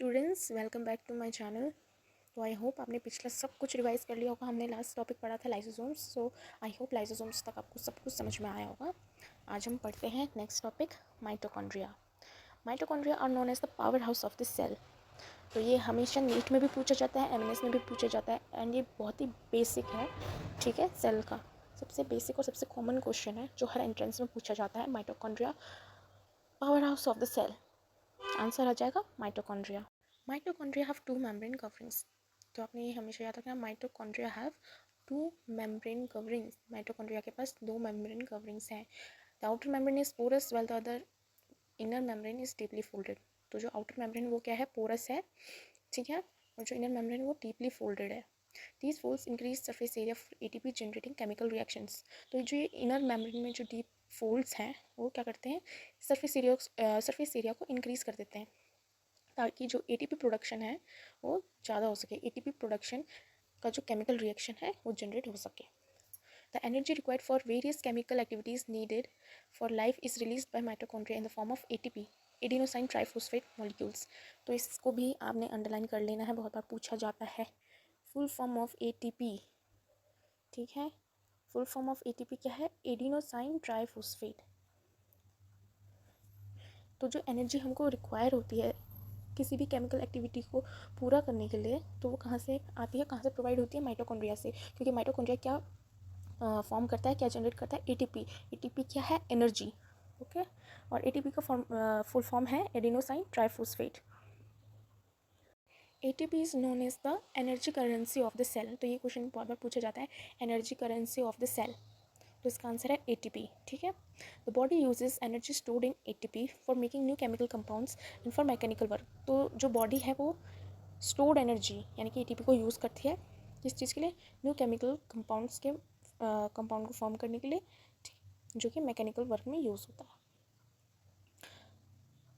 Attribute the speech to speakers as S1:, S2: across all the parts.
S1: Students, welcome back to my channel. तो I hope आपने पिछला सब कुछ रिवाइज कर लिया होगा। हमने लास्ट टॉपिक पढ़ा था lysosomes, so I hope lysosomes तक आपको सब कुछ समझ में आया होगा। आज हम पढ़ते हैं next topic, mitochondria. Mitochondria are known as the power house of the cell. तो ये हमेशा नीट में भी पूछा जाता है, एमएनएस में भी पूछा जाता है, एंड ये बहुत ही बेसिक है, ठीक है। सेल का सबसे बेसिक और सबसे कॉमन क्वेश्चन है जो हर एंट्रेंस में पूछा जाता है। Mitochondria power house of the cell, answer आ जाएगा mitochondria. Mitochondria have two membrane coverings. तो आपने ये हमेशा याद रखना, mitochondria have two membrane coverings. Mitochondria के पास दो मेम्ब्रेन कवरिंग्स हैं। The outer membrane is porous well the other inner membrane is deeply folded. तो जो आउटर मेम्ब्रेन वो क्या है, पोरस है, ठीक है, और जो इनर मेम्ब्रेन वो डीपली फोल्डेड है। These folds increase surface area for ATP generating chemical reactions. तो जो ये इनर मेम्ब्रेन में जो डीप फोल्ड्स हैं वो क्या करते हैं, सरफेस एरिया को इंक्रीज कर देते हैं ताकि जो एटीपी प्रोडक्शन है वो ज़्यादा हो सके। एटीपी प्रोडक्शन का जो केमिकल रिएक्शन है वो जनरेट हो सके। The energy required for various chemical activities needed for life is release by mitochondria in the form of ATP, adenosine triphosphate molecules. तो इसको भी आपने अंडरलाइन कर लेना है, बहुत बार पूछा जाता है। फुल फॉर्म ऑफ एटीपी, ठीक है, फुल फॉर्म ऑफ एटीपी क्या है, एडिनोसाइन ट्राइफॉस्फेट। तो जो एनर्जी हमको रिक्वायर होती है किसी भी केमिकल एक्टिविटी को पूरा करने के लिए, तो वो कहाँ से आती है, कहाँ से प्रोवाइड होती है, माइटोकॉन्ड्रिया से। क्योंकि माइटोकॉन्ड्रिया क्या फॉर्म करता है, क्या जनरेट करता है, एटीपी। एटीपी क्या है, एनर्जी, ओके। और एटीपी का फुल फॉर्म है adenosine triphosphate. ATP is known as the energy currency of the cell. तो ये क्वेश्चन बहुत बार पूछा जाता है, energy currency of the cell. तो इसका आंसर है एटीपी, ठीक है। The body uses energy stored in ATP for making new chemical compounds and for mechanical work. तो जो बॉडी है वो स्टोर्ड एनर्जी यानी कि एटीपी को यूज़ करती है किस चीज़ के लिए, न्यू केमिकल कंपाउंड्स के कंपाउंड को फॉर्म करने के लिए, जो कि मैकेनिकल वर्क में यूज़ होता है।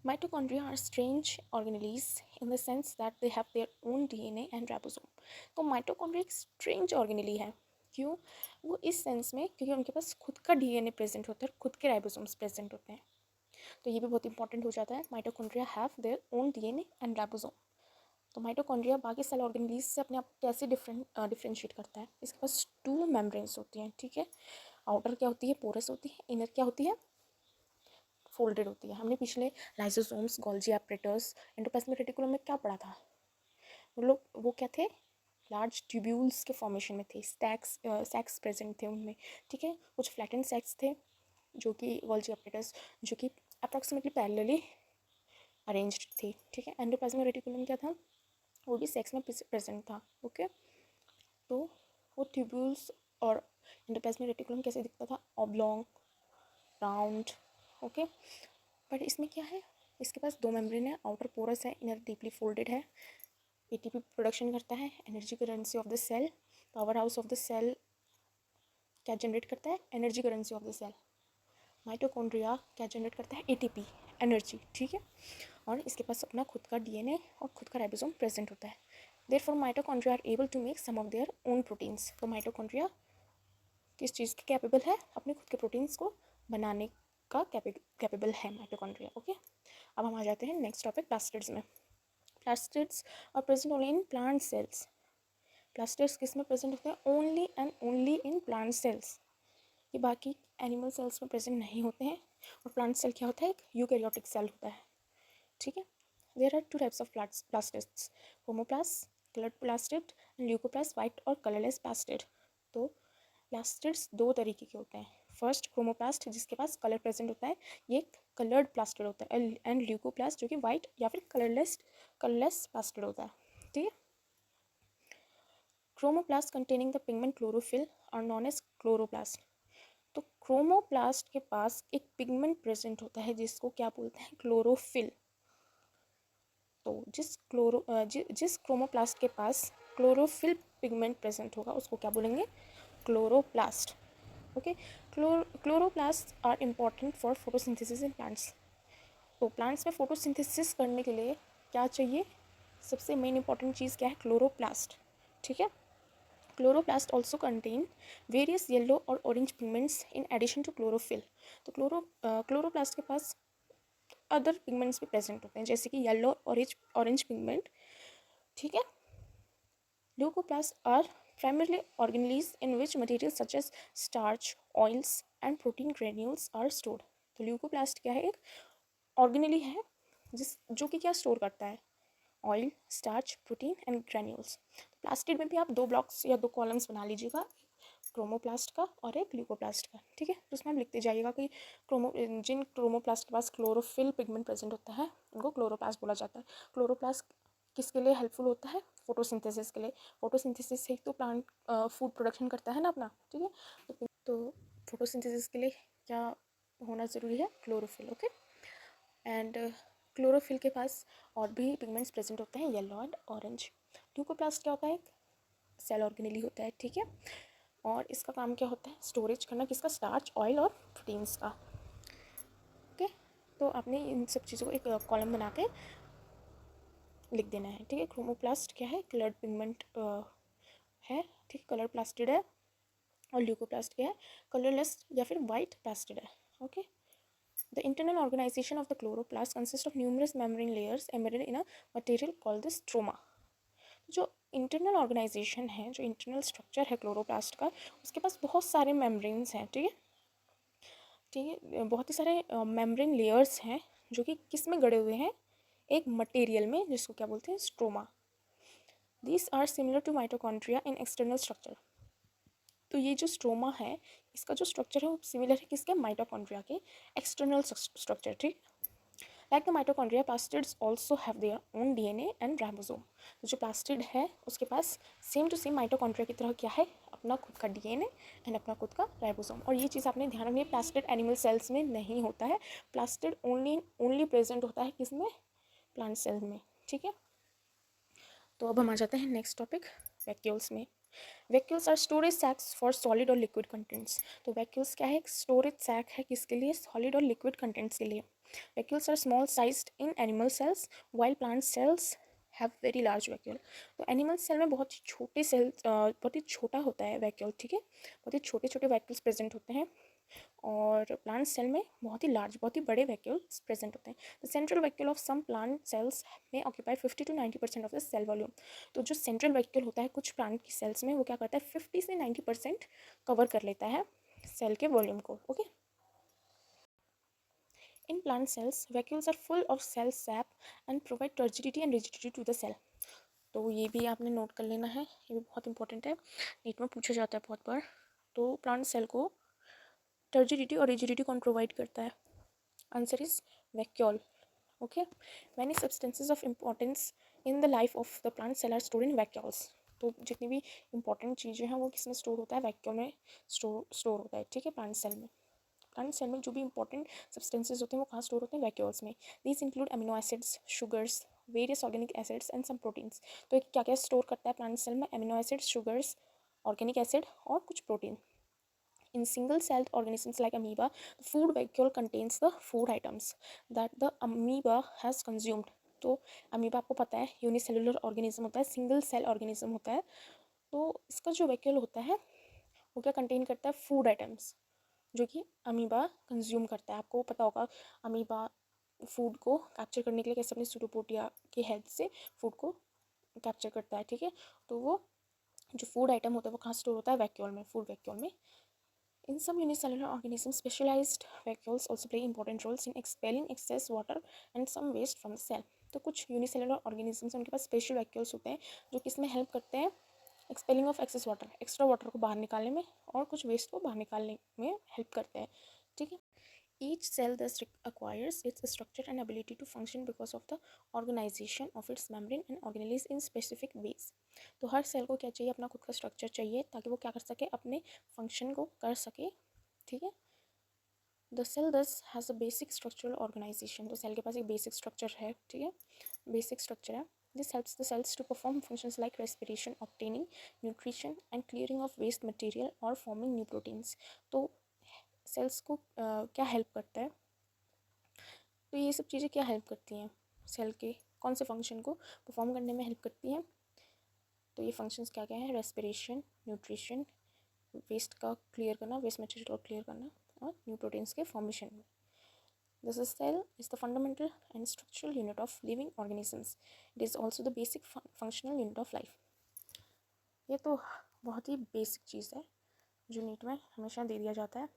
S1: Mitochondria are strange organelles in the sense that they have their own DNA and ribosome. तो माइटोकॉन्ड्रिया एक स्ट्रेंज ऑर्गेनेली है। क्यों? वो इस सेंस में क्योंकि उनके पास खुद का डीएनए प्रेजेंट होता है, खुद के राइबोसोम्स प्रेजेंट होते हैं। तो ये भी बहुत इंपॉर्टेंट हो जाता है, mitochondria have their own DNA and ribosome. तो माइटोकॉन्ड्रिया बाकी सेल ऑर्गेनेलीज से अपने आप कैसे डिफ्रेंशिएट करता है, इसके पास टू मेम्ब्रेन्स होती हैं, ठीक है। आउटर क्या होती है, पोरस होती है, इनर क्या होती है, फोल्डेड होती है। हमने पिछले lysosomes, Golgi apparatus, endoplasmic reticulum में क्या पढ़ा था, वो लोग वो क्या थे, लार्ज ट्यूब्यूल्स के फॉर्मेशन में थे, सैक्स प्रेजेंट थे उनमें, ठीक है। कुछ फ्लैटेंड सैक्स थे जो कि गोल्जी एपरेटस जो कि अप्रॉक्सीमेटली पैरेलली अरेंज्ड थी, ठीक है। एंडोप्लाज्मिक रेटिकुलम क्या था, वो भी सेक्स में प्रेजेंट था, ओके। तो वो ट्यूब्यूल्स और एंडोप्लाज्मिक रेटिकुलम कैसे दिखता था, ऑब्लॉन्ग, राउंड, ओके। बट इसमें क्या है, इसके पास दो मेम्ब्रेन है, आउटर पोरस है, इनर डीपली फोल्डेड है। एटीपी प्रोडक्शन करता है, energy currency of the cell, power house of the cell क्या जनरेट करता है, energy currency of the cell. Mitochondria क्या जनरेट करता है, एटीपी, एनर्जी, ठीक है। और इसके पास अपना खुद का डीएनए और खुद का राइबोसोम प्रेजेंट होता है। Therefore mitochondria are able to make some of their own proteins. तो माइटोकॉन्ड्रिया किस चीज़ के कैपेबल है, अपने खुद के प्रोटीन्स को बनाने का कैपेबल है माइटोकॉन्ड्रिया, ओके। अब हम आ जाते हैं नेक्स्ट टॉपिक, प्लास्टिड्स में। Plastids are present only in plant cells. Plastids किस में प्रेजेंट होते हैं, only and only in plant cells. ये बाकी एनिमल सेल्स में प्रेजेंट नहीं होते हैं। और प्लांट सेल क्या होता है, एक यूकैरियोटिक सेल होता है, ठीक है। There are two types of plastids, chromoplast, coloured plastid and leucoplast, white और कलरलेस प्लास्टिड। तो प्लास्टिड्स दो तरीके के होते हैं। फर्स्ट क्रोमोप्लास्ट जिसके पास कलर प्रेजेंट होता है, ये कलर्ड प्लास्टिड होता है, एंड ल्यूकोप्लास्ट जो कि वाइट या फिर कलरलेस प्लास्टिड होता है, ठीक है। Chromoplast containing the pigment chlorophyll are known as chloroplast. तो क्रोमोप्लास्ट के पास एक पिगमेंट प्रेजेंट होता है जिसको क्या बोलते हैं, क्लोरोफिल। तो जिस क्रोमोप्लास्ट के पास क्लोरोफिल पिगमेंट प्रेजेंट होगा उसको क्या बोलेंगे, chloroplast, okay. Chloroplast are important for photosynthesis in plants. तो प्लांट्स में फोटोसिंथेसिस करने के लिए क्या चाहिए, सबसे मेन इंपॉर्टेंट चीज़ क्या है, क्लोरोप्लास्ट, ठीक है। Chloroplast also contain various yellow और orange pigments in addition to chlorophyll. तो क्लोरोप्लास्ट के पास अदर पिगमेंट्स भी प्रेजेंट होते हैं, जैसे कि येलो ऑरेंज पिगमेंट, ठीक है। Leucoplasts are primarily organelles in which materials such as starch, oils and protein granules are stored. तो ल्यूकोप्लास्ट क्या है, एक ऑर्गेनेली है जो कि क्या स्टोर करता है, oil, starch, protein and granules. Plastid में भी आप 2 ब्लॉक्स या 2 कॉलम्स बना लीजिएगा, क्रोमोप्लास्ट का और एक ल्यूकोप्लास्ट का, ठीक है। तो उसमें आप लिखते जाइएगा कि जिन क्रोमोप्लास्ट के पास क्लोरोफिल पिगमेंट प्रेजेंट होता है उनको क्लोरोप्लास्ट बोला जाता है। क्लोरोप्लास्ट किसके लिए हेल्पफुल होता है, फोटोसिंथेसिस के लिए। फोटोसिंथेसिस से ही तो प्लांट फूड प्रोडक्शन करता है ना अपना, ठीक है। तो फोटोसिंथेसिस के लिए क्या होना ज़रूरी है, क्लोरोफिल, ओके। एंड क्लोरोफिल के पास और भी पिगमेंट्स प्रेजेंट होते हैं, येलो एंड ऑरेंज। ल्यूकोप्लास्ट क्या होता है, सेल ऑर्गेनेली होता है, ठीक है। और इसका काम क्या होता है, स्टोरेज करना किसका, स्टार्च, ऑयल और प्रोटीन्स का, ओके। तो आपने इन सब चीज़ों को एक कॉलम बना के लिख देना है, ठीक है। क्रोमोप्लास्ट क्या है, कलर्ड पिगमेंट है, ठीक, कलर प्लास्टिड है। और ल्यूकोप्लास्ट क्या है, कलरलेस या फिर वाइट प्लास्टिड है, okay. The internal organization of the chloroplast consists of numerous membrane layers embedded in a material called the stroma. जो इंटरनल ऑर्गेनाइजेशन है, जो इंटरनल स्ट्रक्चर है क्लोरोप्लास्ट का, उसके पास बहुत सारे मेम्ब्रेन्स हैं, ठीक है, ठीक है। बहुत ही सारे मेम्ब्रेन लेयर्स हैं जो कि किस में गड़े हुए हैं, एक मटेरियल में, जिसको क्या बोलते हैं, stroma. These are similar to mitochondria in external structure. तो ये जो स्ट्रोमा है, इसका जो स्ट्रक्चर है वो सिमिलर है किसके, माइटोकॉन्ड्रिया के एक्सटर्नल स्ट्रक्चर, ठीक। Like the mitochondria, plastids also have their own DNA and ribosome. तो जो प्लास्टिड है उसके पास सेम टू सेम माइटोकॉन्ड्रिया की तरह क्या है, अपना खुद का डीएनए एंड अपना खुद का राइबोसोम। और ये चीज़ आपने ध्यान रखनी है, प्लास्टिड एनिमल सेल्स में नहीं होता है, प्लास्टिड ओनली प्रेजेंट होता है किस में, प्लांट सेल में, ठीक है। तो अब हम आ जाते हैं नेक्स्ट टॉपिक, वैक्यूल्स में। Vacuoles are storage sacs for solid और लिक्विड कंटेंट्स। तो वैक्यूल्स क्या है, एक स्टोरेज सैक है किसके लिए, सॉलिड और लिक्विड कंटेंट्स के लिए। Vacuoles are small sized in animal cells while plant cells have very large vacuole. तो एनिमल सेल में बहुत ही छोटे सेल, बहुत ही छोटा होता है वैक्यूल, ठीक है, बहुत ही छोटे छोटे वैक्यूल्स प्रेजेंट होते हैं। और प्लांट सेल में बहुत ही लार्ज, बहुत ही बड़े वैक्यूल्स प्रेजेंट होते हैं। The central vacuole of some plant cells में occupy 50 to 90% of the cell volume. तो जो सेंट्रल वैक्यूल होता है कुछ प्लांट की सेल्स में, वो क्या करता है, 50 से 90% कवर कर लेता है सेल के वॉल्यूम को, okay. In plant cells vacuoles are full of cell sap and provide turgidity and rigidity to the cell. तो ये भी आपने नोट कर लेना है, ये भी बहुत इंपॉर्टेंट है, नीट में पूछा जाता है बहुत बार। तो प्लांट सेल को टर्जिडिटी और रिजिडिटी कौन प्रोवाइड करता है, answer is vacuole, okay. Many substances of importance in the life of the plant cell are stored in vacuoles. तो जितनी भी इंपॉर्टेंट चीज़ें हैं वो किसमें स्टोर होता है, वैक्यूल में स्टोर होता है, ठीक है, प्लांट सेल में। प्लांट सेल में जो भी इंपॉर्टेंट सब्सटेंसेज होते हैं वो कहाँ स्टोर होते हैं, वैक्यूल्स में। These include amino acids, sugars, various organic acids and some proteins. तो क्या क्या स्टोर करता है प्लांट सेल में, amino acids, sugars, organic acid और कुछ protein. In single-celled organisms like amoeba, the food vacuole contains the food items that the amoeba has consumed. तो amoeba आपको पता है यूनिसेलुलर ऑर्गेनिज्म होता है, सिंगल सेल ऑर्गेनिज्म होता है। तो इसका जो वैक्यूल होता है वो क्या कंटेन करता है, फूड आइटम्स जो कि अमीबा कंज्यूम करता है। आपको पता होगा अमीबा फूड को कैप्चर करने के लिए कैसे अपने सूडोपोडिया की हेल्प से फूड को कैप्चर करता है, ठीक है। तो वो जो फूड आइटम होता है वो कहाँ स्टोर होता है, वैक्यूल में, फूड वैक्यूल में। In some unicellular organisms, specialized vacuoles also play important roles in expelling excess water and some waste from the cell. तो कुछ यूनिसेलुलर ऑर्गेनिजम्स उनके पास स्पेशल वैक्यूल्स होते हैं जो किस में हेल्प करते हैं, expelling of excess water, extra water को बाहर निकालने में और कुछ वेस्ट को बाहर निकालने में हेल्प करते हैं, ठीक है। Each cell thus acquires its structure and ability to function because of the organization of its membrane and organelles in specific ways. तो हर सेल को क्या चाहिए, अपना खुद का स्ट्रक्चर चाहिए ताकि वो क्या कर सके, अपने फंक्शन को कर सके, ठीक है। The cell thus has a basic structural organisation. तो सेल के पास एक बेसिक स्ट्रक्चर है, ठीक है, बेसिक स्ट्रक्चर है। This helps the cells to perform functions like respiration, obtaining nutrition and clearing of waste material or forming new proteins. तो sales को क्या हेल्प करता है, तो ये सब चीज़ें क्या हेल्प करती हैं सेल के कौन से फंक्शन को परफॉर्म करने में हेल्प करती हैं। तो ये फंक्शंस क्या क्या हैं, रेस्पिरेशन, न्यूट्रिशन, वेस्ट का क्लियर करना, वेस्ट मटेरियल को क्लियर करना और न्यू प्रोटीन्स के फॉर्मेशन में। This is cell is the fundamental and structural unit of living organisms. It is also the basic functional unit of life. ये तो बहुत ही बेसिक चीज़ है जो नीट में हमेशा दे दिया जाता है.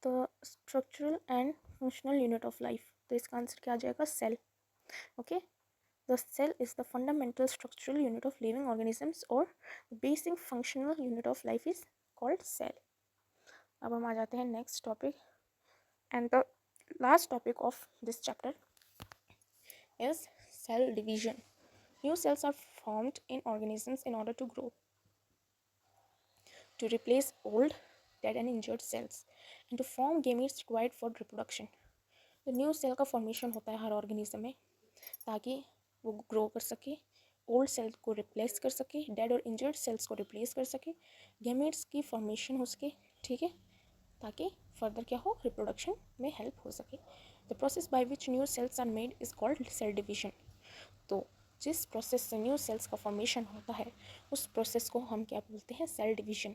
S1: तो structural and functional unit of life, तो इसका आंसर क्या आ जाएगा? Cell. Okay, the cell is the fundamental structural unit of living organisms और basic functional unit of life is called cell. अब हम आ जाते हैं next topic and the last topic of this chapter is cell division. New cells are formed in organisms in order to grow, to replace old, dead and injured cells, and to form gametes required for reproduction. तो new cell का formation होता है हर organism में ताकि वो grow कर सके, old cell को रिप्लेस कर सके, डेड और इंजर्ड सेल्स को रिप्लेस कर सके, गैमेट्स की फॉर्मेशन हो सके, ठीक है, ताकि फर्दर क्या हो, रिप्रोडक्शन में हेल्प हो सके. The process by which new cells are made is called cell division. तो जिस प्रोसेस से न्यू सेल्स का फॉर्मेशन होता है उस प्रोसेस को हम क्या बोलते हैं? Cell division.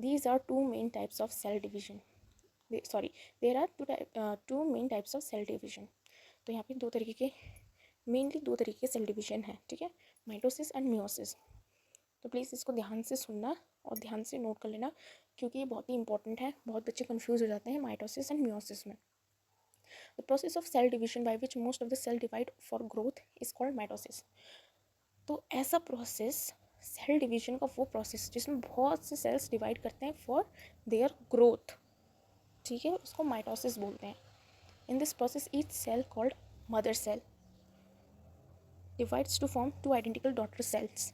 S1: These are two main types of cell division. There are two main types of cell division. तो यहाँ पे मेनली दो तरीके के सेल डिवीजन है, ठीक है, माइटोसिस एंड मियोसिस. तो प्लीज़ इसको ध्यान से सुनना और ध्यान से नोट कर लेना क्योंकि ये बहुत ही इंपॉर्टेंट है. बहुत बच्चे कंफ्यूज हो जाते हैं माइटोसिस एंड मियोसिस में. The process of cell division by which most of the cell divide for growth is called mitosis. तो ऐसा प्रोसेस, सेल डिवीजन का वो प्रोसेस जिसमें बहुत से सेल्स डिवाइड करते हैं फॉर देयर ग्रोथ, ठीक है, उसको माइटोसिस बोलते हैं. In this process each cell called mother cell divides to form two identical daughter cells.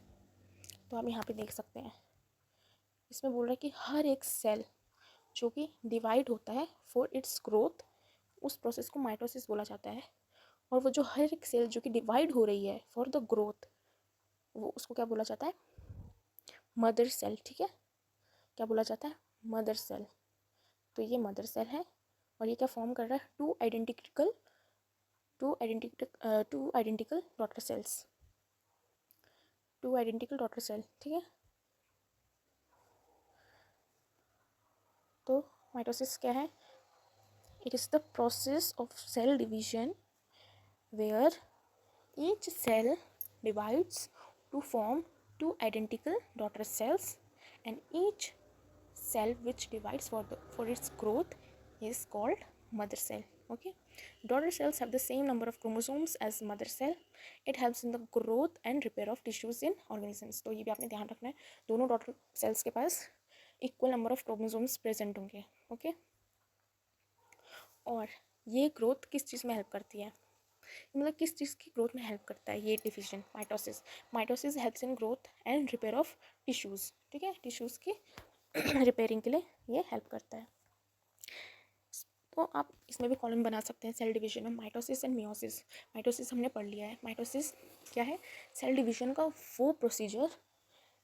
S1: तो आप यहाँ पे देख सकते हैं इसमें बोल रहा है कि हर एक सेल जो कि डिवाइड होता है फॉर इट्स ग्रोथ, उस प्रोसेस को माइटोसिस बोला जाता है. और वो जो हर एक सेल जो कि डिवाइड हो रही है फॉर द ग्रोथ, वो उसको क्या बोला जाता है? Mother cell. ठीक है, क्या बोला जाता है? Mother cell. तो ये मदर सेल है और ये क्या फॉर्म कर रहा है? Two identical daughter cells. Two identical daughter cell, ठीक है. तो माइटोसिस क्या है? It is the process of cell division where each cell divides to form two identical daughter cells, and each cell which divides for its growth is called mother cell. Okay, daughter cells have the same number of chromosomes as mother cell. It helps in the growth and repair of tissues in organisms. तो ये भी आपने ध्यान रखना है, दोनों daughter cells के पास equal number of chromosomes present होंगे. ओके, और ये ग्रोथ किस चीज़ में हेल्प करती है? मतलब किस चीज़ की ग्रोथ में हेल्प करता है ये division? Mitosis helps in growth and repair of tissues. ठीक है, टिश्यूज़ की रिपेयरिंग के लिए ये हेल्प करता है. तो आप इसमें भी कॉलम बना सकते हैं सेल डिवीजन में, माइटोसिस एंड मियोसिस. माइटोसिस हमने पढ़ लिया है. माइटोसिस क्या है? सेल डिवीजन का वो प्रोसीजर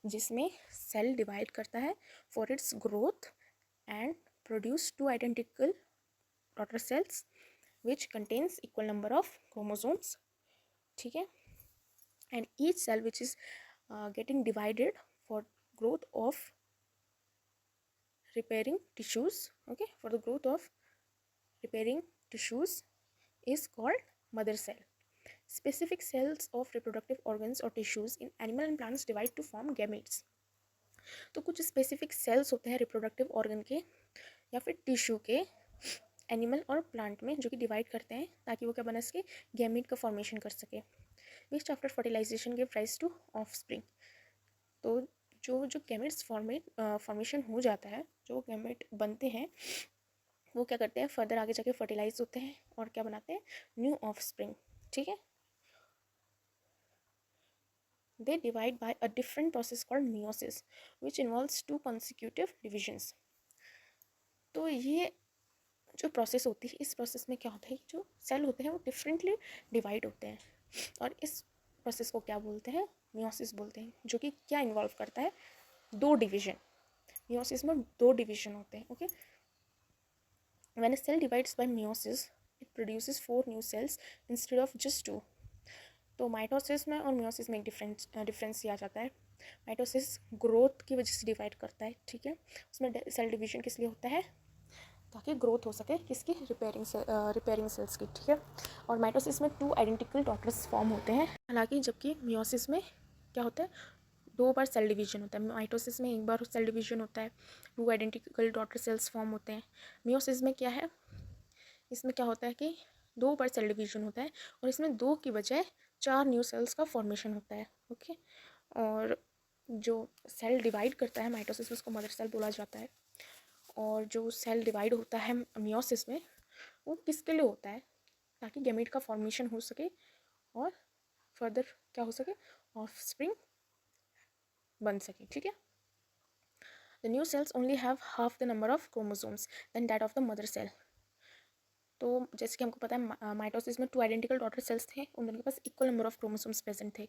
S1: जिसमें सेल डिवाइड करता है for its growth and produce two identical daughter sales which contains equal number of chromosomes. ठीक है, and each cell which is getting divided for growth of repairing tissues. Okay, for the growth of repairing tissues is called mother cell. Specific cells of reproductive organs or tissues in animal and plants divide to form gametes. तो कुछ specific sales होते हैं reproductive organ के या फिर tissue के animal और plant में जो कि डिवाइड करते हैं ताकि वो क्या बना सके? गैमेट का फॉर्मेशन कर सके. Which after fertilisation give rise to offspring. तो जो गैमेट्स फॉर्मेशन हो जाता है, जो गैमेट बनते हैं वो क्या करते हैं? फर्दर आगे जाके फर्टिलाइज होते हैं और क्या बनाते हैं? New offspring. ठीक है, they divide by a different process called meiosis which involves two consecutive divisions. तो ये जो प्रोसेस होती है, इस प्रोसेस में क्या होता है? जो सेल होते हैं वो डिफरेंटली डिवाइड होते हैं और इस प्रोसेस को क्या बोलते हैं? मियोसिस बोलते हैं, जो कि क्या इन्वॉल्व करता है? दो डिवीजन. मियोसिस में दो डिवीजन होते हैं. Okay, when a cell divides by meiosis it produces 4 new cells instead of just 2. तो माइटोसिस में और मियोसिस में एक डिफरेंस आ जाता है. माइटोसिस ग्रोथ की वजह से डिवाइड करता है, ठीक है, उसमें सेल डिवीजन किस लिए होता है? ताकि ग्रोथ हो सके किसकी, रिपेयरिंग सेल्स की, ठीक है। और माइटोसिस में 2 आइडेंटिकल डॉटर्स फॉर्म होते हैं, हालांकि जबकि मियोसिस में क्या होता है, 2 बार सेल डिवीजन होता है। माइटोसिस में 1 बार सेल डिवीजन होता है, 2 आइडेंटिकल डॉटर सेल्स फॉर्म होते हैं। मियोसिस में क्या है, इसमें क्या होता है कि 2 बार सेल डिवीजन होता है और इसमें 2 की बजाय 4 न्यू सेल्स का फॉर्मेशन होता है, ओके। और जो सेल डिवाइड करता है माइटोसिस में, उसको मदर सेल बोला जाता है। और जो सेल डिवाइड होता है मियोसिस में, वो किसके लिए होता है, ताकि गैमेट का फॉर्मेशन हो सके और फर्दर क्या हो सके, ऑफस्प्रिंग बन सके, ठीक है। The new cells only have half the number of chromosomes than that of the mother cell. तो जैसे कि हमको पता है माइटोसिस में 2 आइडेंटिकल डॉटर सेल्स थे, उन दोनों के पास equal number of chromosomes present थे।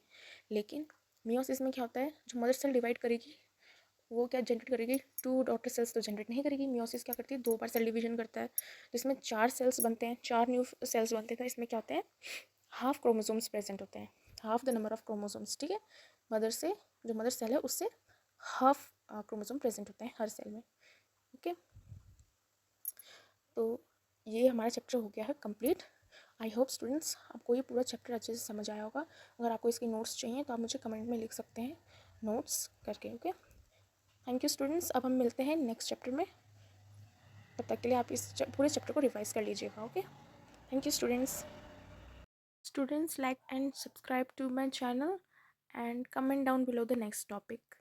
S1: लेकिन मियोसिस में क्या होता है, जो मदर सेल डिवाइड करेगी वो क्या जनरेट करेगी, 2 डॉटर सेल्स तो जनरेट नहीं करेगी। मियोसिस क्या करती है, 2 बार सेल डिवीजन करता है, तो इसमें 4 सेल्स बनते हैं, 4 न्यू सेल्स बनते हैं। तो इसमें क्या होते हैं, हाफ क्रोमोसोम्स प्रेजेंट होते हैं, half the number of chromosomes, ठीक है। मदर से जो मदर सेल है उससे हाफ क्रोमोसोम प्रेजेंट होते हैं हर सेल में, ओके। तो ये हमारा चैप्टर हो गया है कंप्लीट। आई होप स्टूडेंट्स आपको ये पूरा चैप्टर अच्छे से समझ आया होगा। अगर आपको इसकी नोट्स चाहिए तो आप मुझे कमेंट में लिख सकते हैं नोट्स करके, ओके। थैंक यू स्टूडेंट्स, अब हम मिलते हैं नेक्स्ट चैप्टर में। तब तक के लिए आप इस पूरे चैप्टर को रिवाइज कर लीजिएगा, okay. Thank you students. Students, like and subscribe to my channel and comment down below the next topic.